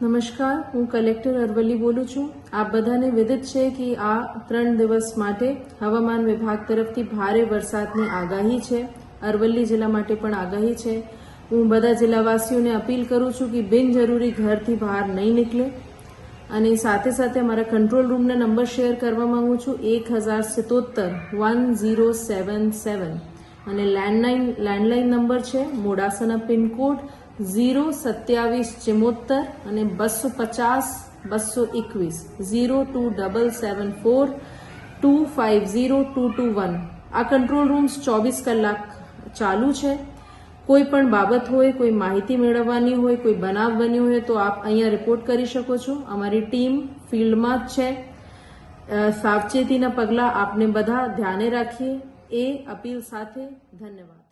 નમસ્કાર, હું કલેક્ટર અરવલ્લી બોલું છું। આપ બધાને વિદિત છે કે આ 3 દિવસ માટે હવામાન વિભાગ તરફથી ભારે વરસાદની આગાહી છે। અરવલ્લી જિલ્લા માટે પણ આગાહી છે। હું બધા જિલ્લાવાસીઓને અપીલ કરું છું કે બિનજરૂરી ઘરથી બહાર નહીં નીકળે અને સાથે સાથે અમારા કંટ્રોલ રૂમના નંબર શેર કરવા માંગુ છું 1077-1077 અને લેન્ડલાઇન નંબર છે મોડાસાના પિનકોડ 02774 અને 250-221 02774-250-221। આ કંટ્રોલ રૂમ્સ 24 કલાક ચાલુ છે। કોઈ પણ બાબત હોય, કોઈ માહિતી મેળવવાની હોય, કોઈ બનાવ બન્યો હોય તો આપ અહીંયા રિપોર્ટ કરી શકો છો। અમારી ટીમ ફિલ્ડમાં જ છે। સાવચેતીના પગલાં આપને બધા ધ્યાને રાખીએ એ અપીલ સાથે ધન્યવાદ।